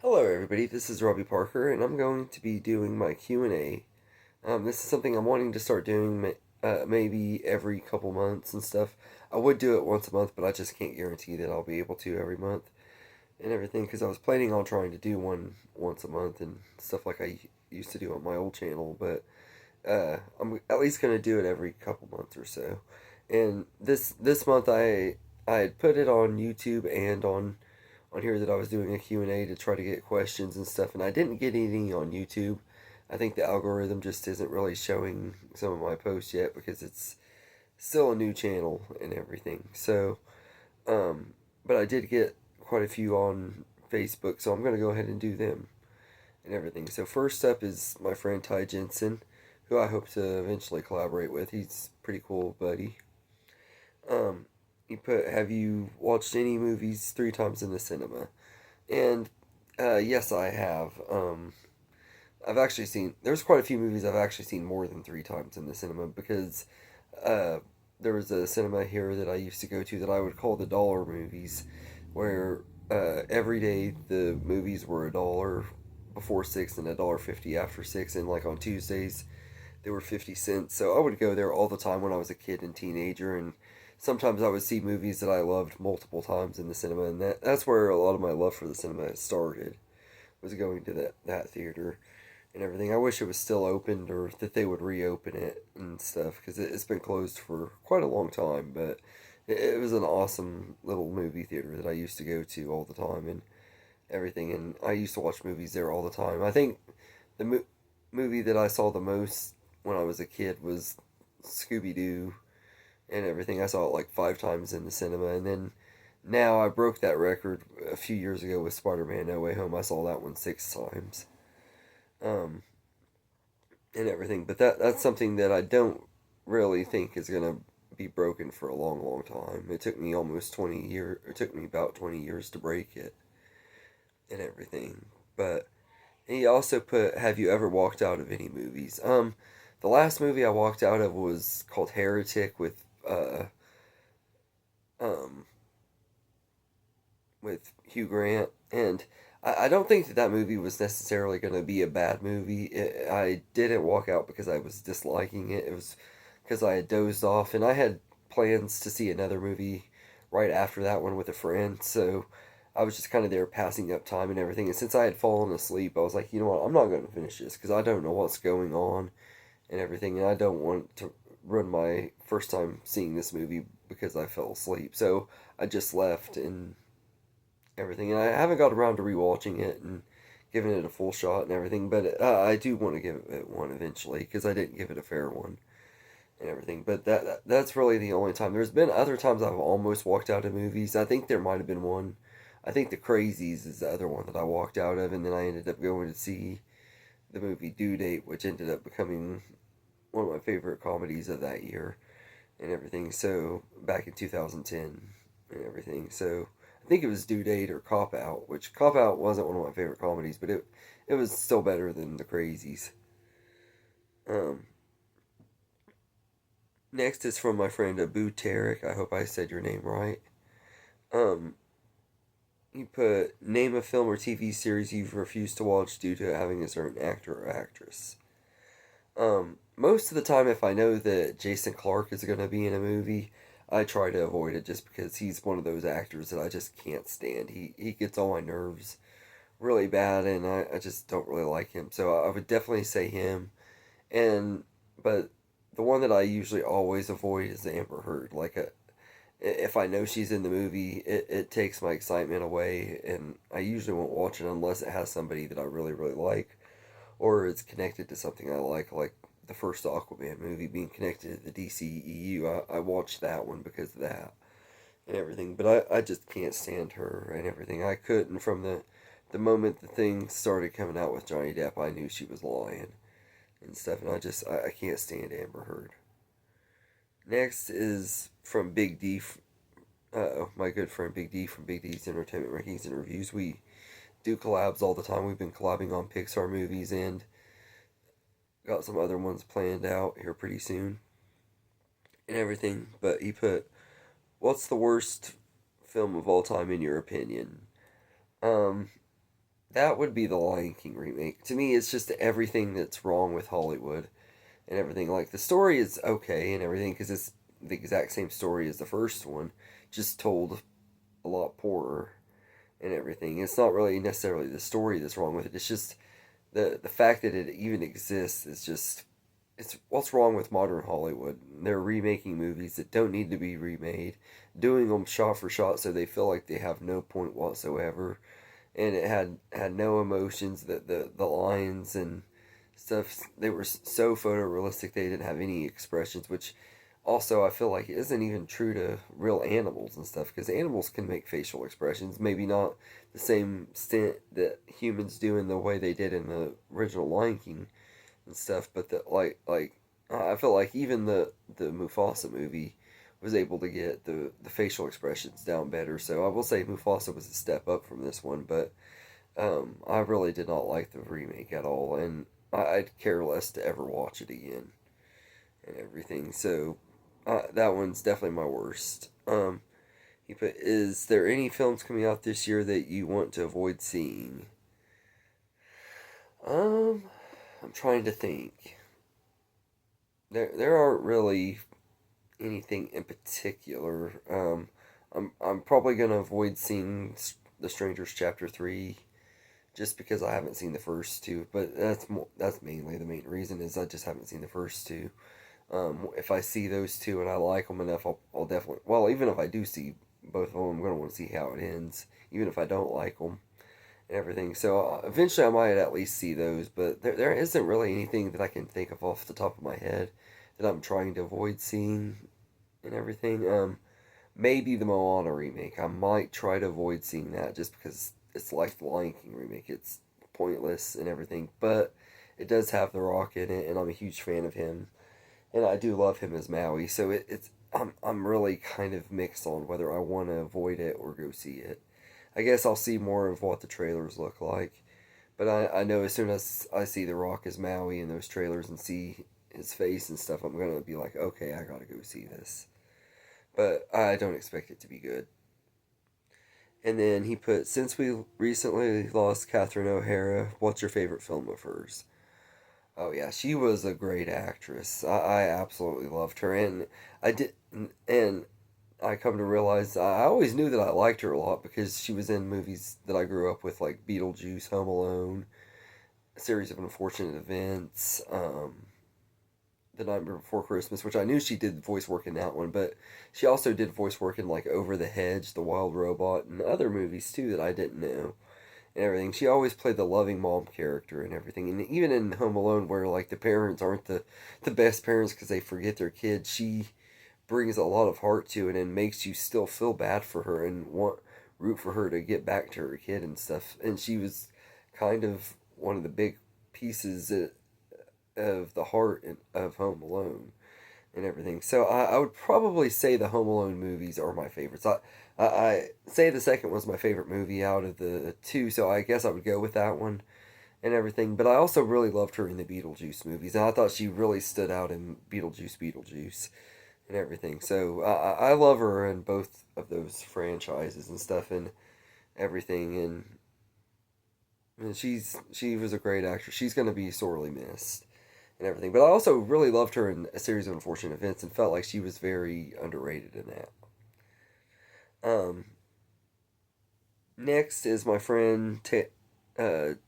Hello, everybody. This is Robbie Parker, and I'm going to be doing my Q&A. This is something I'm wanting to start doing maybe every couple months and stuff. I would do it once a month, but I just can't guarantee that I'll be able to every month and everything because I was planning on trying to do one once a month and stuff like I used to do on my old channel, but I'm at least going to do it every couple months or so. And this month I had put it on YouTube and on here that I was doing a Q&A to try to get questions and stuff, and I didn't get any on YouTube. I think the algorithm just isn't really showing some of my posts yet because it's still a new channel and everything. So, but I did get quite a few on Facebook, so I'm going to go ahead and do them and everything. So first up is my friend Ty Jensen, who I hope to eventually collaborate with. He's a pretty cool buddy. Um, he put, "Have you watched any movies three times in the cinema?" And yes, I have. I've actually seen. There's quite a few movies I've actually seen more than three times in the cinema because uh, there was a cinema here that I used to go to that I would call the dollar movies, where every day the movies were $1 before six and $1.50 after six, and like on Tuesdays they were 50 cents. So I would go there all the time when I was a kid and teenager, and sometimes I would see movies that I loved multiple times in the cinema, and that's where a lot of my love for the cinema started. Was going to that theater and everything. I wish it was still opened or that they would reopen it and stuff because it's been closed for quite a long time. But it was an awesome little movie theater that I used to go to all the time and everything. And I used to watch movies there all the time. I think the movie that I saw the most when I was a kid was Scooby Doo and everything. I saw it like five times in the cinema, and then now I broke that record a few years ago with Spider Man No Way Home. I saw that one six times, um, and everything. But that's something that I don't really think is gonna be broken for a long, long time. It took me almost 20 years. It took me about 20 years to break it and everything. But he also put, "Have you ever walked out of any movies?" The last movie I walked out of was called Heretic um with Hugh Grant, and I don't think that that movie was necessarily going to be a bad movie. I didn't walk out because I was disliking it. It was because I had dozed off, and I had plans to see another movie right after that one with a friend, so I was just kind of there passing up time and everything. And since I had fallen asleep, I was like, you know what, I'm not going to finish this because I don't know what's going on and everything, and I don't want to ruin my first time seeing this movie because I fell asleep. So I just left and everything. And I haven't got around to rewatching it and giving it a full shot and everything, but I do want to give it one eventually because I didn't give it a fair one and everything. But that's really the only time. There's been other times I've almost walked out of movies. I think there might have been one. I think The Crazies is the other one that I walked out of, and then I ended up going to see the movie Due Date, which ended up becoming one of my favorite comedies of that year and everything. So back in 2010 and everything. So I think it was Due Date or Cop Out, which Cop Out wasn't one of my favorite comedies, but it was still better than The Crazies. Um, Next is from my friend Abu Tarek. I hope I said your name right. Um, you put, "Name a film or TV series you've refused to watch due to having a certain actor or actress." Most of the time, if I know that Jason Clarke is going to be in a movie, I try to avoid it just because he's one of those actors that I just can't stand. He gets on my nerves really bad, and I just don't really like him. So I would definitely say him. And but the one that I usually always avoid is Amber Heard. If I know she's in the movie, it takes my excitement away, and I usually won't watch it unless it has somebody that I really, really like or it's connected to something I like the first Aquaman movie being connected to the DCEU. I watched that one because of that and everything, but I just can't stand her and everything. I couldn't from the moment the thing started coming out with Johnny Depp. I knew she was lying and stuff, and I can't stand Amber Heard. Next is from Big D, my good friend Big D from Big D's Entertainment Rankings and Reviews. We do collabs all the time. We've been collabing on Pixar movies and got some other ones planned out here pretty soon and everything. But he put, "What's the worst film of all time in your opinion?" Um, That would be the Lion King remake. To me, it's just everything that's wrong with Hollywood and everything. Like, the story is okay and everything because it's the exact same story as the first one, just told a lot poorer and everything. It's not really necessarily the story that's wrong with it. It's just the fact that it even exists is just it's what's wrong with modern Hollywood. They're remaking movies that don't need to be remade, doing them shot for shot so they feel like they have no point whatsoever, and it had no emotions. The lines and stuff, they were so photorealistic they didn't have any expressions, which also I feel like it isn't even true to real animals and stuff because animals can make facial expressions, maybe not the same extent that humans do in the way they did in the original Lion King and stuff, but I feel like even the Mufasa movie was able to get the facial expressions down better. So I will say Mufasa was a step up from this one, but I really did not like the remake at all, and I'd care less to ever watch it again and everything. So that one's definitely my worst. He put, is there any films coming out this year that you want to avoid seeing? Um, I'm trying to think. There aren't really anything in particular. I'm probably gonna avoid seeing The Strangers Chapter 3 just because I haven't seen the first two. But that's mainly the main reason is I just haven't seen the first two. If I see those two and I like them enough, I'll definitely. Well, even if I do see both of them, I'm gonna want to see how it ends, even if I don't like them and everything. So eventually, I might at least see those. But there isn't really anything that I can think of off the top of my head that I'm trying to avoid seeing and everything. Maybe the Moana remake. I might try to avoid seeing that just because it's like the Lion King remake. It's pointless and everything, but it does have The Rock in it, and I'm a huge fan of him, and I do love him as Maui. So it's I'm really kind of mixed on whether I want to avoid it or go see it. I guess I'll see more of what the trailers look like, but I know as soon as I see The Rock as Maui in those trailers and see his face and stuff, I'm gonna be like, okay, I gotta go see this. But I don't expect it to be good. And then he put, since we recently lost Catherine O'Hara, what's your favorite film of hers? Oh yeah, she was a great actress. I absolutely loved her, and I did, and I come to realize I always knew that I liked her a lot because she was in movies that I grew up with, like Beetlejuice, Home Alone, A Series of Unfortunate Events, The Nightmare Before Christmas, which I knew she did voice work in that one, but she also did voice work in like Over the Hedge, The Wild Robot, and other movies too that I didn't know and everything. She always played the loving mom character and everything, and even in Home Alone, where like the parents aren't the best parents because they forget their kids, she brings a lot of heart to it and makes you still feel bad for her and want root for her to get back to her kid and stuff. And she was kind of one of the big pieces of the heart of Home Alone and everything. So I would probably say the Home Alone movies are my favorites. I say the second one's my favorite movie out of the two, so I guess I would go with that one and everything. But I also really loved her in the Beetlejuice movies, and I thought she really stood out in Beetlejuice, and everything. So I love her in both of those franchises and stuff and everything. And she was a great actress. She's gonna be sorely missed and everything. But I also really loved her in A Series of Unfortunate Events and felt like she was very underrated in that. Um, Next is my friend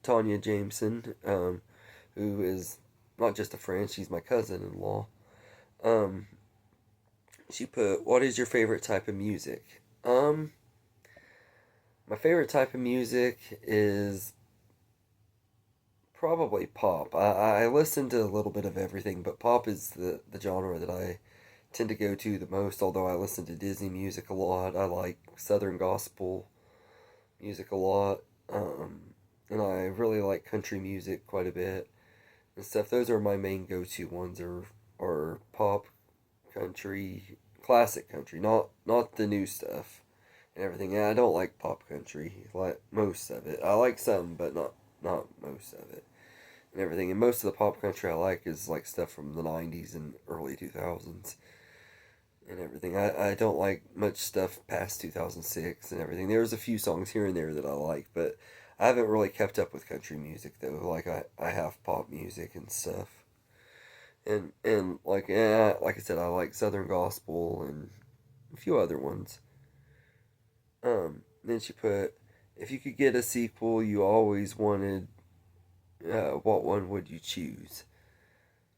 Tanya Jameson, who is not just a friend, she's my cousin in law. Um, she put, what is your favorite type of music? My favorite type of music is probably pop. I listen to a little bit of everything, but pop is the genre that I tend to go to the most, although I listen to Disney music a lot. I like Southern gospel music a lot. And I really like country music quite a bit and stuff. Those are my main go to ones are pop, country, classic country, not the new stuff and everything. And I don't like pop country, like most of it. I like some, but not most of it and everything. And most of the pop country I like is like stuff from the 90s and early 2000s and everything. I don't like much stuff past 2006 and everything. There's a few songs here and there that I like, but I haven't really kept up with country music though. Like I have pop music and stuff, and like like I said, I like Southern gospel and a few other ones. Then she put, if you could get a sequel you always wanted, what one would you choose?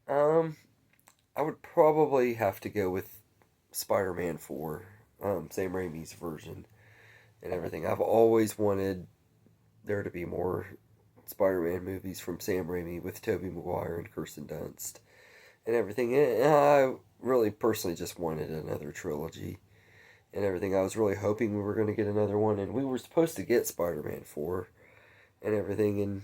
Um, I would probably have to go with Spider-Man 4, Sam Raimi's version and everything. I've always wanted there to be more Spider-Man movies from Sam Raimi with Tobey Maguire and Kirsten Dunst and everything. And I really personally just wanted another trilogy and everything. I was really hoping we were going to get another one, and we were supposed to get Spider-Man 4 and everything, and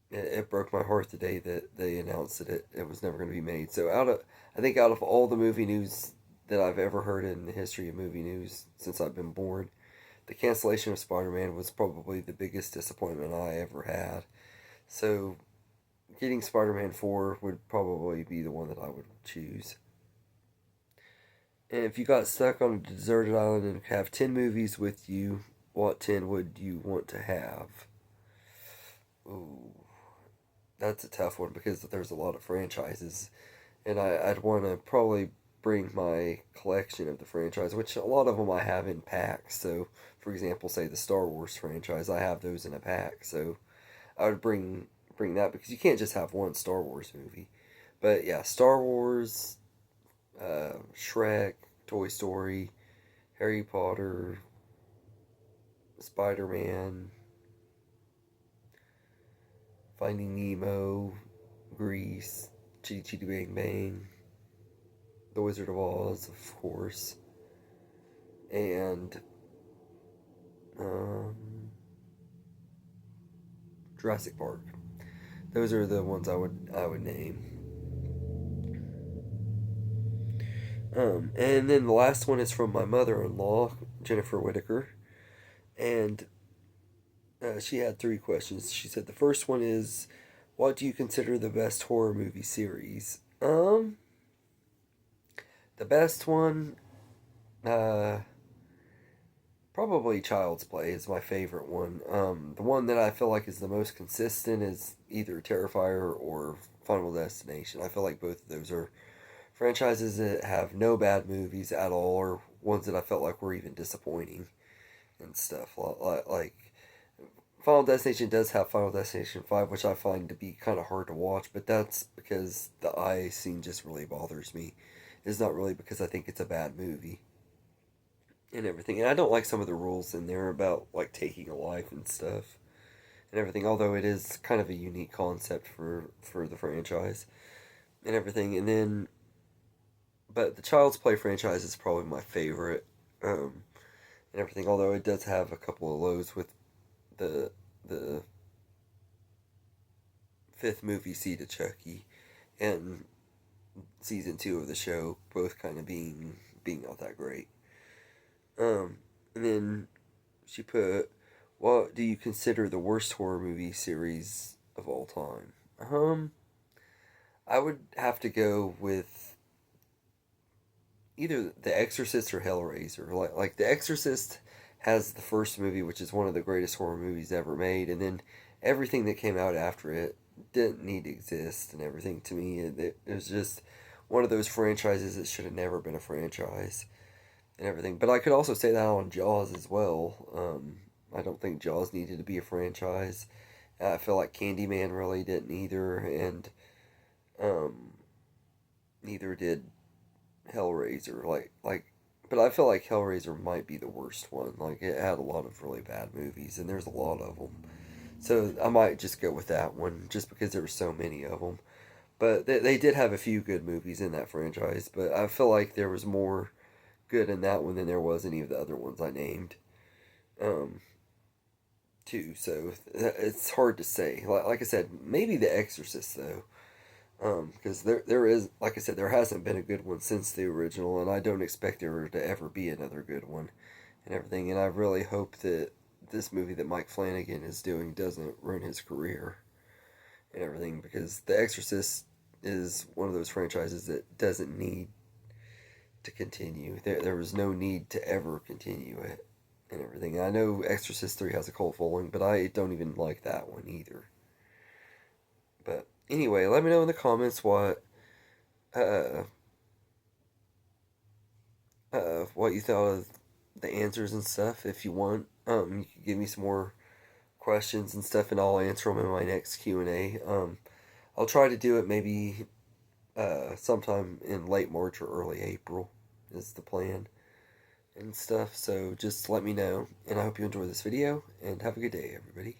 it broke my heart the day that they announced that it was never going to be made. So I think out of all the movie news that I've ever heard in the history of movie news since I've been born, the cancellation of Spider-Man was probably the biggest disappointment I ever had. So getting Spider-Man 4 would probably be the one that I would choose. And if you got stuck on a deserted island and have 10 movies with you, what 10 would you want to have? Ooh, that's a tough one because there's a lot of franchises. And I'd want to probably bring my collection of the franchise, which a lot of them I have in packs. So, for example, say the Star Wars franchise, I have those in a pack. So I would bring that because you can't just have one Star Wars movie. But yeah, Star Wars, Shrek, Toy Story, Harry Potter, Spider Man, Finding Nemo, Grease, Chitty Chitty Bang Bang, The Wizard of Oz, of course, and um, Jurassic Park. Those are the ones I would name. And then the last one is from my mother-in-law, Jennifer Whitaker, and she had three questions. She said the first one is, "What do you consider the best horror movie series?" The best one, uh, probably Child's Play is my favorite one. The one that I feel like is the most consistent is either Terrifier or Final Destination. I feel like both of those are franchises that have no bad movies at all, or ones that I felt like were even disappointing and stuff. Like Final Destination does have Final Destination 5, which I find to be kind of hard to watch, but that's because the eye scene just really bothers me. It's not really because I think it's a bad movie and everything. And I don't like some of the rules in there about like taking a life and stuff and everything, although it is kind of a unique concept for the franchise and everything. And then but the Child's Play franchise is probably my favorite, and everything, although it does have a couple of lows with the fifth movie, Seed of Chucky, and season 2 of the show, both kind of being not that great. And then she put, "What do you consider the worst horror movie series of all time?" I would have to go with either The Exorcist or Hellraiser. Like The Exorcist has the first movie, which is one of the greatest horror movies ever made, and then everything that came out after it didn't need to exist and everything. To me, it was just one of those franchises that should have never been a franchise and everything. But I could also say that on Jaws as well. I don't think Jaws needed to be a franchise. I feel like Candyman really didn't either, and um, neither did Hellraiser. But I feel like Hellraiser might be the worst one. Like it had a lot of really bad movies, and there's a lot of them. So I might just go with that one, just because there were so many of them. But they did have a few good movies in that franchise. But I feel like there was more good in that one than there was any of the other ones I named. Um, Too. So it's hard to say. Like I said, maybe The Exorcist though. Because there is, like I said, there hasn't been a good one since the original, and I don't expect there to ever be another good one and everything. And I really hope that this movie that Mike Flanagan is doing doesn't ruin his career and everything, because The Exorcist is one of those franchises that doesn't need to continue. There was no need to ever continue it and everything. I know Exorcist 3 has a cult following, but I don't even like that one either. But anyway, let me know in the comments uh, what you thought of the answers and stuff. If you want, you can give me some more questions and stuff, and I'll answer them in my next Q&A. I'll try to do it maybe sometime in late March or early April is the plan and stuff. So just let me know, and I hope you enjoy this video, and have a good day, everybody.